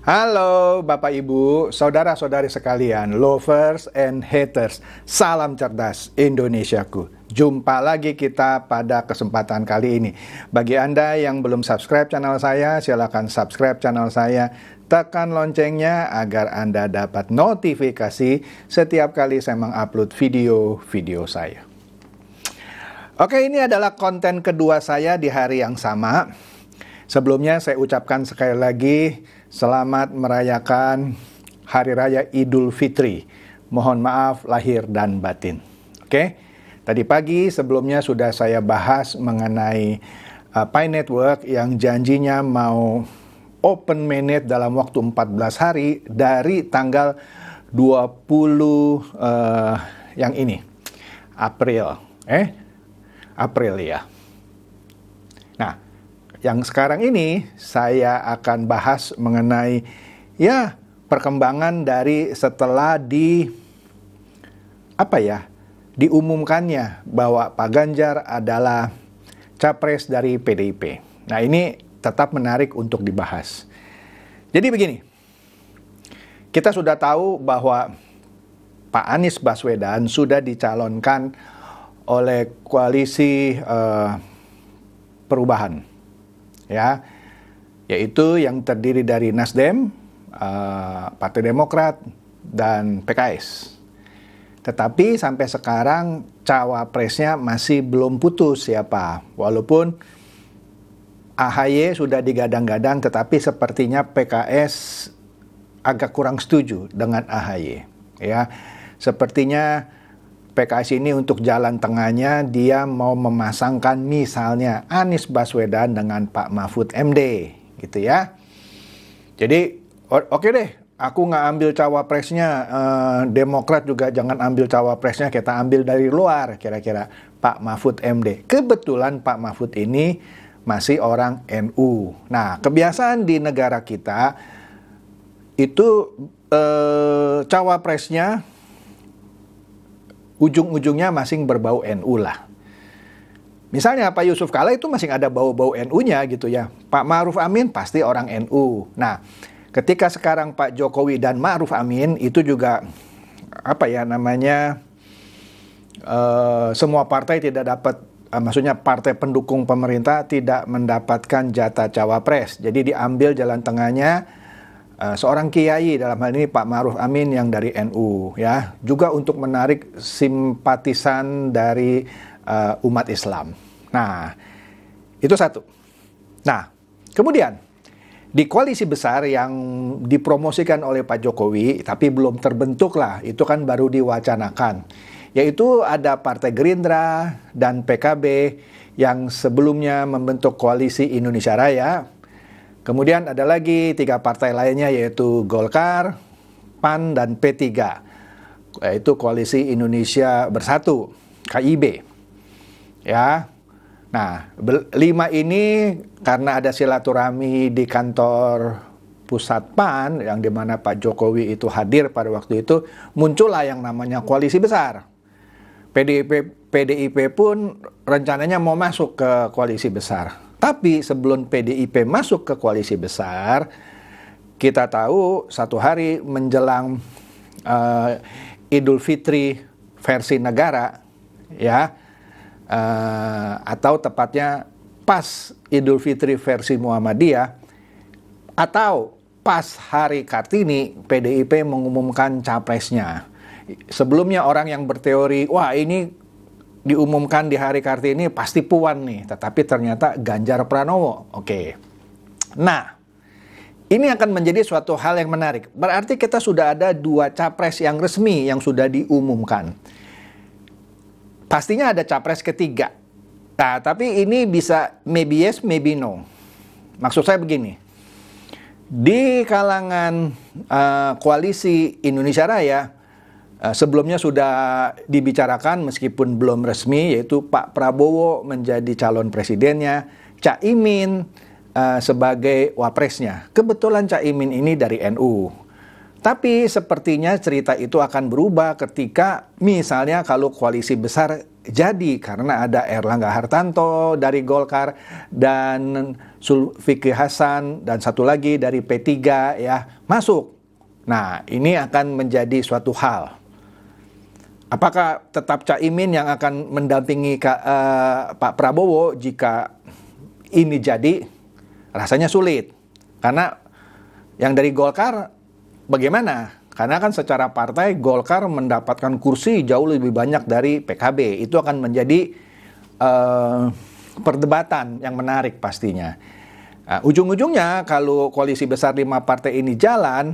Halo Bapak Ibu, saudara-saudari sekalian, lovers and haters, salam cerdas Indonesiaku. Jumpa lagi kita pada kesempatan kali ini. Bagi Anda yang belum subscribe channel saya, silakan subscribe channel saya. Tekan loncengnya agar Anda dapat notifikasi setiap kali saya mengupload video-video saya. Oke, ini adalah konten kedua saya di hari yang sama. Sebelumnya saya ucapkan sekali lagi selamat merayakan Hari Raya Idul Fitri. Mohon maaf lahir dan batin. Oke, tadi pagi sebelumnya sudah saya bahas mengenai Pi Network yang janjinya mau open mainnet dalam waktu 14 hari dari tanggal 20 yang ini, April. April ya. Nah, yang sekarang ini saya akan bahas mengenai perkembangan dari setelah diumumkannya bahwa Pak Ganjar adalah capres dari PDIP. Nah, ini tetap menarik untuk dibahas. Jadi begini, kita sudah tahu bahwa Pak Anies Baswedan sudah dicalonkan oleh koalisi perubahan. Yaitu yang terdiri dari Nasdem, Partai Demokrat, dan PKS. Tetapi sampai sekarang cawapresnya masih belum putus siapa. Walaupun AHY sudah digadang-gadang, tetapi sepertinya PKS agak kurang setuju dengan AHY. Sepertinya PKS ini untuk jalan tengahnya dia mau memasangkan misalnya Anies Baswedan dengan Pak Mahfud MD gitu ya. Jadi oke deh, aku nggak ambil cawapresnya, Demokrat juga jangan ambil cawapresnya, kita ambil dari luar kira-kira Pak Mahfud MD. Kebetulan Pak Mahfud ini masih orang NU. Nah, kebiasaan di negara kita itu cawapresnya ujung-ujungnya masing berbau NU lah. Misalnya Pak Yusuf Kala itu masih ada bau-bau NU-nya gitu ya. Pak Ma'ruf Amin pasti orang NU. Nah, ketika sekarang Pak Jokowi dan Ma'ruf Amin itu juga semua partai tidak dapat, maksudnya partai pendukung pemerintah tidak mendapatkan jatah cawapres. Jadi diambil jalan tengahnya seorang kiai, dalam hal ini Pak Ma'ruf Amin yang dari NU ya, juga untuk menarik simpatisan dari umat Islam. Nah, itu satu. Nah, kemudian di koalisi besar yang dipromosikan oleh Pak Jokowi tapi belum terbentuk lah, itu kan baru diwacanakan, yaitu ada Partai Gerindra dan PKB yang sebelumnya membentuk koalisi Indonesia Raya. Kemudian ada lagi 3 partai lainnya yaitu Golkar, PAN, dan P3, yaitu Koalisi Indonesia Bersatu, KIB. Ya, nah 5 ini karena ada silaturahmi di kantor pusat PAN yang dimana Pak Jokowi itu hadir pada waktu itu, muncullah yang namanya koalisi besar. PDIP pun rencananya mau masuk ke koalisi besar. Tapi sebelum PDIP masuk ke koalisi besar, kita tahu satu hari menjelang Idul Fitri versi negara, atau tepatnya pas Idul Fitri versi Muhammadiyah, atau pas hari Kartini, PDIP mengumumkan capresnya. Sebelumnya orang yang berteori, wah ini diumumkan di hari Kartini pasti Puan nih, tetapi ternyata Ganjar Pranowo. Oke. Nah, ini akan menjadi suatu hal yang menarik. Berarti kita sudah ada 2 capres yang resmi yang sudah diumumkan. Pastinya ada capres ketiga. Nah, tapi ini bisa maybe yes, maybe no. Maksud saya begini. Di kalangan koalisi Indonesia Raya, sebelumnya sudah dibicarakan meskipun belum resmi, yaitu Pak Prabowo menjadi calon presidennya, Cak Imin sebagai wapresnya. Kebetulan Cak Imin ini dari NU. Tapi sepertinya cerita itu akan berubah ketika misalnya kalau koalisi besar jadi karena ada Erlangga Hartarto dari Golkar dan Zulkifli Hasan dan satu lagi dari P3 ya masuk. Nah, ini akan menjadi suatu hal. Apakah tetap Caimin yang akan mendampingi Pak Prabowo jika ini jadi? Rasanya sulit. Karena yang dari Golkar bagaimana? Karena kan secara partai Golkar mendapatkan kursi jauh lebih banyak dari PKB. Itu akan menjadi perdebatan yang menarik pastinya. Ujung-ujungnya kalau koalisi besar 5 partai ini jalan,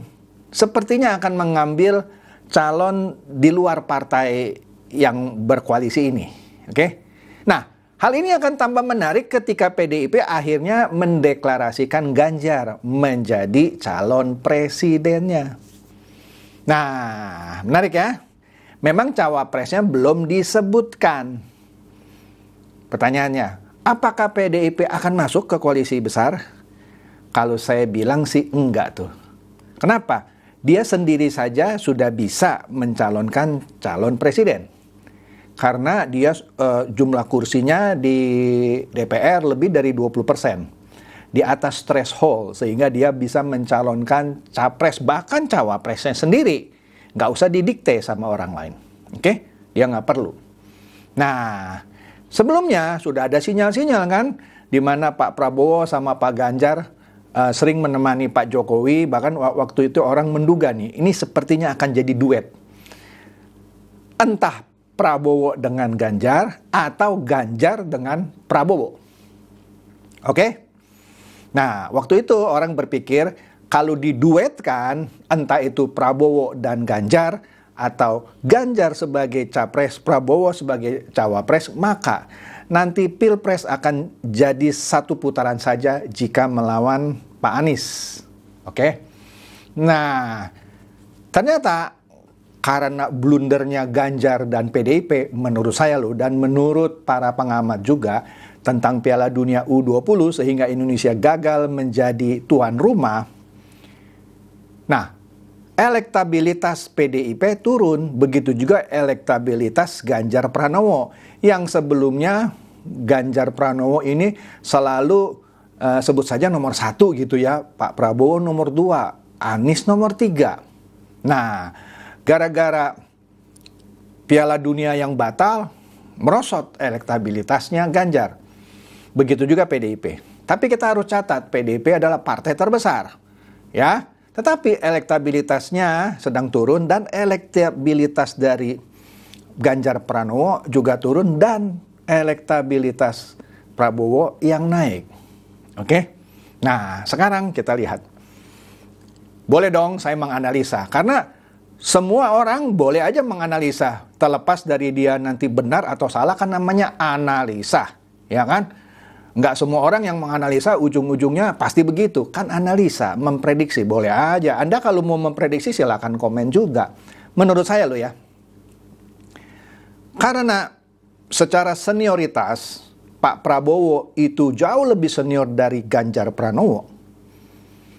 sepertinya akan mengambil calon di luar partai yang berkoalisi ini. Oke? Nah, hal ini akan tambah menarik ketika PDIP akhirnya mendeklarasikan Ganjar menjadi calon presidennya. Nah, menarik ya. Memang cawapresnya belum disebutkan. Pertanyaannya, apakah PDIP akan masuk ke koalisi besar? Kalau saya bilang sih enggak tuh. Kenapa? Dia sendiri saja sudah bisa mencalonkan calon presiden. Karena dia jumlah kursinya di DPR lebih dari 20%. Di atas threshold, sehingga dia bisa mencalonkan capres, bahkan cawapresnya sendiri. Nggak usah didikte sama orang lain. Oke? Dia nggak perlu. Nah, sebelumnya sudah ada sinyal-sinyal kan, di mana Pak Prabowo sama Pak Ganjar sering menemani Pak Jokowi, bahkan waktu itu orang menduga nih, ini sepertinya akan jadi duet. Entah Prabowo dengan Ganjar, atau Ganjar dengan Prabowo. Oke? Nah, waktu itu orang berpikir kalau diduetkan, entah itu Prabowo dan Ganjar, atau Ganjar sebagai capres, Prabowo sebagai cawapres, maka nanti Pilpres akan jadi satu putaran saja jika melawan Pak Anies. Oke? Nah, ternyata karena blundernya Ganjar dan PDIP, menurut saya loh, dan menurut para pengamat juga, tentang Piala Dunia U20 sehingga Indonesia gagal menjadi tuan rumah. Nah, elektabilitas PDIP turun, begitu juga elektabilitas Ganjar Pranowo. Yang sebelumnya Ganjar Pranowo ini selalu sebut saja nomor 1 gitu ya, Pak Prabowo nomor 2, Anies nomor 3. Nah, gara-gara Piala Dunia yang batal, merosot elektabilitasnya Ganjar. Begitu juga PDIP. Tapi kita harus catat, PDIP adalah partai terbesar. Ya, tetapi elektabilitasnya sedang turun dan elektabilitas dari Ganjar Pranowo juga turun dan elektabilitas Prabowo yang naik. Oke? Nah, sekarang kita lihat. Boleh dong saya menganalisa, karena semua orang boleh aja menganalisa, terlepas dari dia nanti benar atau salah, kan namanya analisa, ya kan? Nggak semua orang yang menganalisa ujung-ujungnya pasti begitu. Kan analisa, memprediksi, boleh aja. Anda kalau mau memprediksi silakan komen juga. Menurut saya loh ya. Karena secara senioritas, Pak Prabowo itu jauh lebih senior dari Ganjar Pranowo.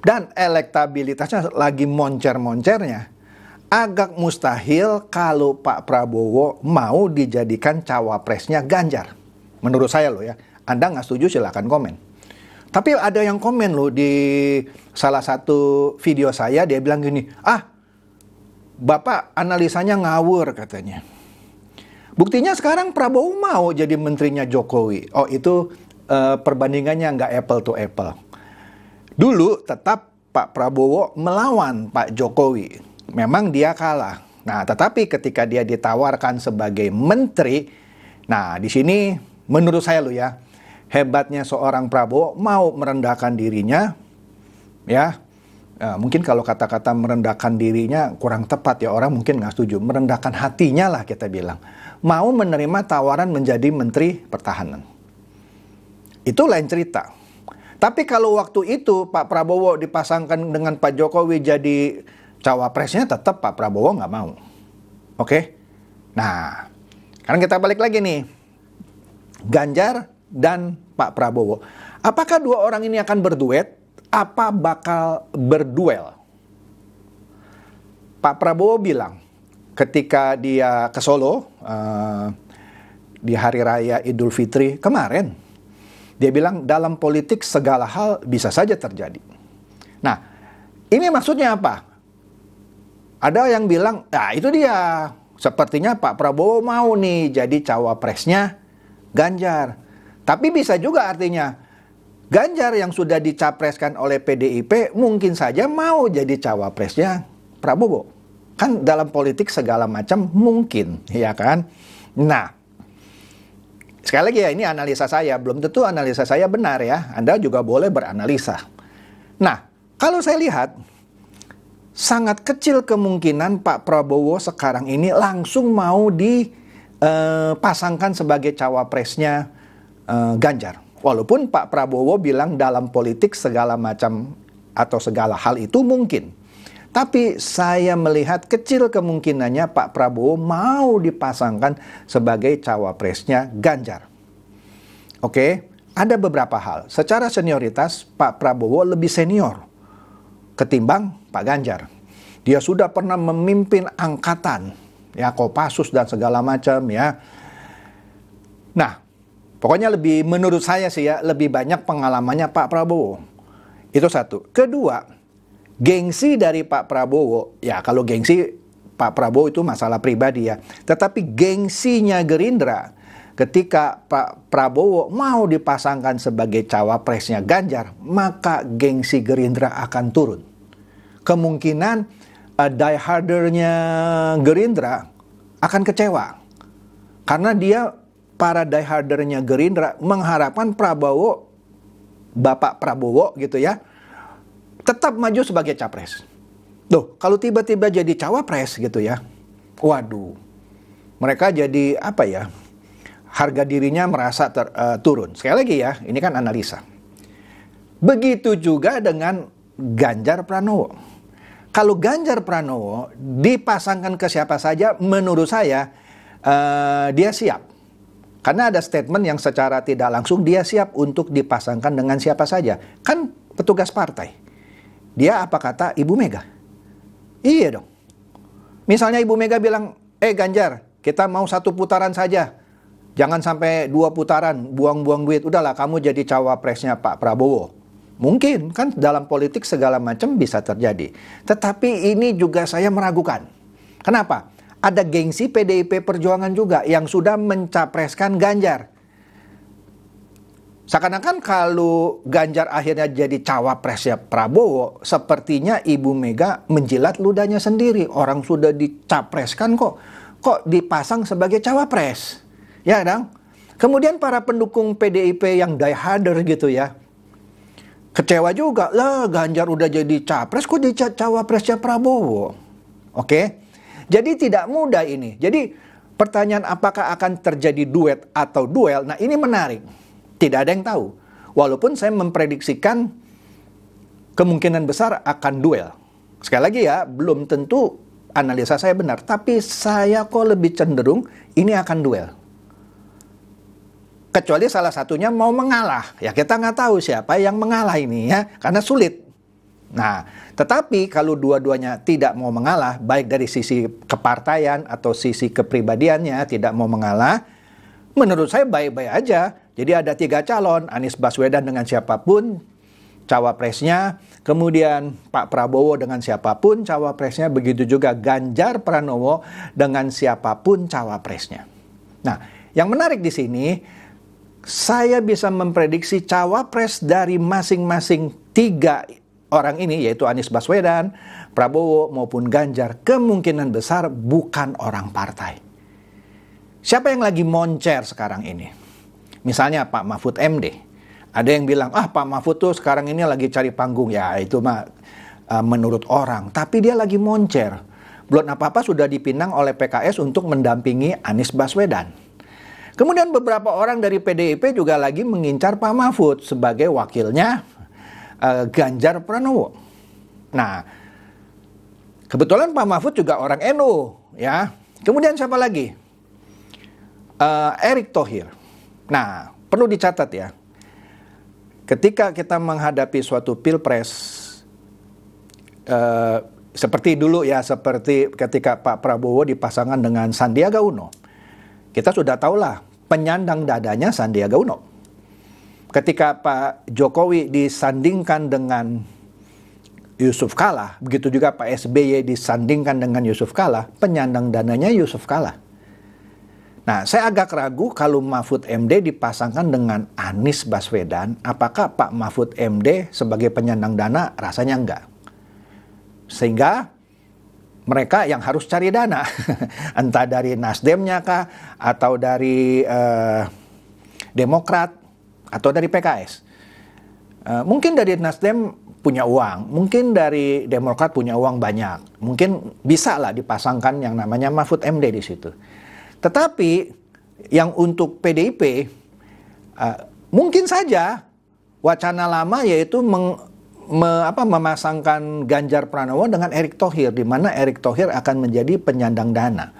Dan elektabilitasnya lagi moncer-moncernya. Agak mustahil kalau Pak Prabowo mau dijadikan cawapresnya Ganjar. Menurut saya loh ya. Anda nggak setuju silahkan komen. Tapi ada yang komen loh di salah satu video saya, dia bilang gini, Bapak analisanya ngawur katanya. Buktinya sekarang Prabowo mau jadi menterinya Jokowi. Oh itu perbandingannya nggak apple to apple. Dulu tetap Pak Prabowo melawan Pak Jokowi. Memang dia kalah. Nah tetapi ketika dia ditawarkan sebagai menteri, nah di sini menurut saya loh ya, hebatnya seorang Prabowo mau merendahkan dirinya, ya. Mungkin kalau kata-kata merendahkan dirinya kurang tepat ya, orang mungkin nggak setuju. Merendahkan hatinya lah kita bilang. Mau menerima tawaran menjadi Menteri Pertahanan. Itu lain cerita. Tapi kalau waktu itu Pak Prabowo dipasangkan dengan Pak Jokowi jadi cawapresnya, tetap Pak Prabowo nggak mau. Oke? Nah, sekarang kita balik lagi nih. Ganjar dan Pak Prabowo. Apakah dua orang ini akan berduet? Apa bakal berduel? Pak Prabowo bilang ketika dia ke Solo, di Hari Raya Idul Fitri kemarin. Dia bilang dalam politik segala hal bisa saja terjadi. Nah, ini maksudnya apa? Ada yang bilang, nah itu dia, sepertinya Pak Prabowo mau nih jadi cawapresnya Ganjar. Tapi bisa juga artinya, Ganjar yang sudah dicapreskan oleh PDIP mungkin saja mau jadi cawapresnya Prabowo. Kan dalam politik segala macam mungkin, ya kan? Nah, sekali lagi ya, ini analisa saya, belum tentu analisa saya benar ya. Anda juga boleh beranalisa. Nah, kalau saya lihat, sangat kecil kemungkinan Pak Prabowo sekarang ini langsung mau dipasangkan sebagai cawapresnya Ganjar. Walaupun Pak Prabowo bilang dalam politik segala macam atau segala hal itu mungkin. Tapi saya melihat kecil kemungkinannya Pak Prabowo mau dipasangkan sebagai cawapresnya Ganjar. Oke, ada beberapa hal. Secara senioritas Pak Prabowo lebih senior ketimbang Pak Ganjar. Dia sudah pernah memimpin angkatan, ya, Kopassus dan segala macam, ya. Nah, pokoknya menurut saya sih ya, lebih banyak pengalamannya Pak Prabowo. Itu satu. Kedua, gengsi dari Pak Prabowo, ya kalau gengsi Pak Prabowo itu masalah pribadi ya. Tetapi gengsinya Gerindra ketika Pak Prabowo mau dipasangkan sebagai cawapresnya Ganjar, maka gengsi Gerindra akan turun. Kemungkinan diehardernya Gerindra akan kecewa. Karena para diehardernya Gerindra mengharapkan Prabowo, Bapak Prabowo gitu ya, tetap maju sebagai capres. Loh, kalau tiba-tiba jadi cawapres gitu ya, waduh, mereka jadi apa ya, harga dirinya merasa turun. Sekali lagi ya, ini kan analisa. Begitu juga dengan Ganjar Pranowo. Kalau Ganjar Pranowo dipasangkan ke siapa saja, menurut saya dia siap. Karena ada statement yang secara tidak langsung dia siap untuk dipasangkan dengan siapa saja. Kan petugas partai. Dia apa kata Ibu Mega? Iya dong. Misalnya Ibu Mega bilang, Ganjar, kita mau 1 putaran saja. Jangan sampai 2 putaran, buang-buang duit. Udahlah, kamu jadi cawapresnya Pak Prabowo. Mungkin, kan dalam politik segala macam bisa terjadi. Tetapi ini juga saya meragukan. Kenapa? Ada gengsi PDIP Perjuangan juga yang sudah mencapreskan Ganjar. Seakan-akan kalau Ganjar akhirnya jadi cawapresnya Prabowo, sepertinya Ibu Mega menjilat ludahnya sendiri. Orang sudah dicapreskan kok dipasang sebagai cawapres. Ya dong? Kemudian para pendukung PDIP yang dieharder gitu ya, kecewa juga. Lah, Ganjar udah jadi capres, kok jadi cawapresnya Prabowo? Oke? Jadi tidak mudah ini. Jadi pertanyaan apakah akan terjadi duet atau duel, nah ini menarik. Tidak ada yang tahu. Walaupun saya memprediksikan kemungkinan besar akan duel. Sekali lagi ya, belum tentu analisa saya benar. Tapi saya kok lebih cenderung ini akan duel. Kecuali salah satunya mau mengalah. Ya kita nggak tahu siapa yang mengalah ini ya. Karena sulit. Nah, tetapi kalau dua-duanya tidak mau mengalah, baik dari sisi kepartaian atau sisi kepribadiannya tidak mau mengalah, menurut saya baik-baik aja. Jadi ada 3 calon, Anies Baswedan dengan siapapun cawapresnya, kemudian Pak Prabowo dengan siapapun cawapresnya, begitu juga Ganjar Pranowo dengan siapapun cawapresnya. Nah, yang menarik di sini, saya bisa memprediksi cawapres dari masing-masing 3 orang ini, yaitu Anies Baswedan, Prabowo maupun Ganjar, kemungkinan besar bukan orang partai. Siapa yang lagi moncer sekarang ini? Misalnya Pak Mahfud MD. Ada yang bilang, Pak Mahfud tuh sekarang ini lagi cari panggung. Ya itu mah menurut orang. Tapi dia lagi moncer. Belum apa-apa sudah dipinang oleh PKS untuk mendampingi Anies Baswedan. Kemudian beberapa orang dari PDIP juga lagi mengincar Pak Mahfud sebagai wakilnya Ganjar Pranowo. Nah, kebetulan Pak Mahfud juga orang NU, ya. Kemudian siapa lagi? Erick Thohir. Nah, perlu dicatat ya. Ketika kita menghadapi suatu pilpres, seperti dulu ya, seperti ketika Pak Prabowo dipasangkan dengan Sandiaga Uno, kita sudah tahulah penyandang dadanya Sandiaga Uno. Ketika Pak Jokowi disandingkan dengan Yusuf Kalla, begitu juga Pak SBY disandingkan dengan Yusuf Kalla, penyandang dananya Yusuf Kalla. Nah, saya agak ragu kalau Mahfud MD dipasangkan dengan Anies Baswedan, apakah Pak Mahfud MD sebagai penyandang dana? Rasanya enggak. Sehingga mereka yang harus cari dana, entah dari Nasdemnya kah, atau dari Demokrat, atau dari PKS. Mungkin dari Nasdem punya uang, mungkin dari Demokrat punya uang banyak, mungkin bisa lah dipasangkan yang namanya Mahfud MD di situ. Tetapi yang untuk PDIP mungkin saja wacana lama yaitu memasangkan Ganjar Pranowo dengan Erick Thohir, di mana Erick Thohir akan menjadi penyandang dana.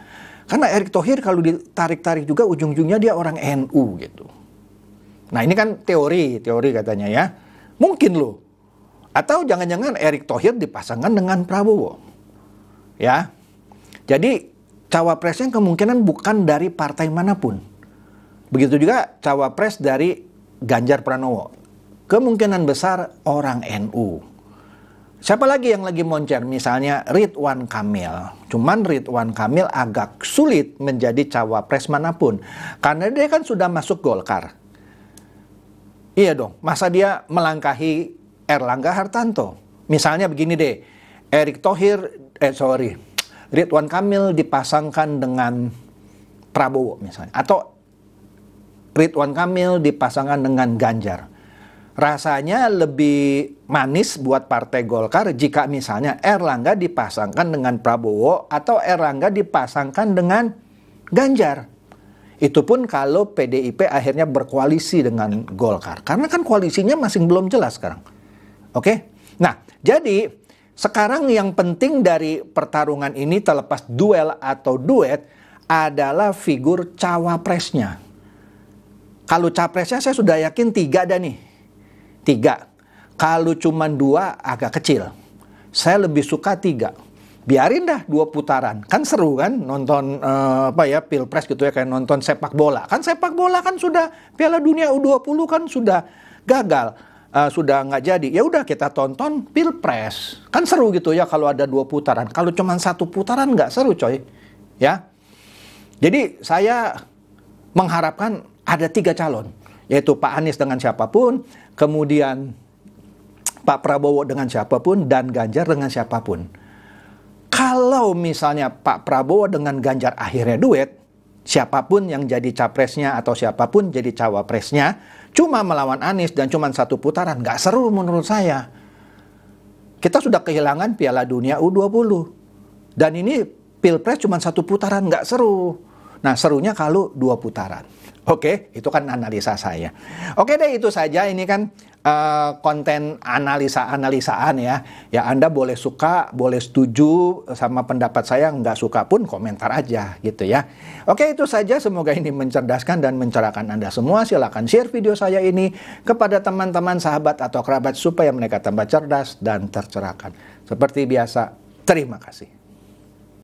Karena Erick Thohir kalau ditarik-tarik juga ujung-ujungnya dia orang NU gitu. Nah ini kan teori katanya ya. Mungkin loh. Atau jangan-jangan Erick Thohir dipasangkan dengan Prabowo. Ya. Jadi cawapresnya kemungkinan bukan dari partai manapun. Begitu juga cawapres dari Ganjar Pranowo. Kemungkinan besar orang NU. Siapa lagi yang lagi moncer? Misalnya Ridwan Kamil. Cuman Ridwan Kamil agak sulit menjadi cawapres manapun. Karena dia kan sudah masuk Golkar. Iya dong, masa dia melangkahi Erlangga Hartanto? Misalnya begini deh, Ridwan Kamil dipasangkan dengan Prabowo misalnya, atau Ridwan Kamil dipasangkan dengan Ganjar. Rasanya lebih manis buat Partai Golkar jika misalnya Erlangga dipasangkan dengan Prabowo atau Erlangga dipasangkan dengan Ganjar. Itu pun kalau PDIP akhirnya berkoalisi dengan Golkar. Karena kan koalisinya masih belum jelas sekarang. Oke? Nah, jadi sekarang yang penting dari pertarungan ini terlepas duel atau duet adalah figur cawapresnya. Kalau capresnya saya sudah yakin 3 dah nih. 3. Kalau cuma 2 agak kecil. Saya lebih suka 3. Biarin dah 2 putaran. Kan seru kan nonton Pilpres gitu ya, kayak nonton sepak bola. Kan sepak bola kan sudah Piala Dunia U20 kan sudah gagal. Sudah nggak jadi, ya udah kita tonton Pilpres. Kan seru gitu ya kalau ada 2 putaran. Kalau cuma 1 putaran nggak seru coy. Ya. Jadi saya mengharapkan ada 3 calon. Yaitu Pak Anies dengan siapapun, kemudian Pak Prabowo dengan siapapun, dan Ganjar dengan siapapun. Kalau misalnya Pak Prabowo dengan Ganjar akhirnya duet, siapapun yang jadi capresnya atau siapapun jadi cawapresnya, cuma melawan Anies dan cuma 1 putaran, nggak seru menurut saya. Kita sudah kehilangan Piala Dunia U20. Dan ini Pilpres cuma 1 putaran, nggak seru. Nah, serunya kalau 2 putaran. Oke, itu kan analisa saya. Oke deh, itu saja. Ini kan konten analisa-analisaan ya. Ya Anda boleh suka, boleh setuju sama pendapat saya, nggak suka pun komentar aja gitu ya. Oke, itu saja. Semoga ini mencerdaskan dan mencerahkan Anda semua. Silakan share video saya ini kepada teman-teman, sahabat, atau kerabat supaya mereka tambah cerdas dan tercerahkan. Seperti biasa, terima kasih.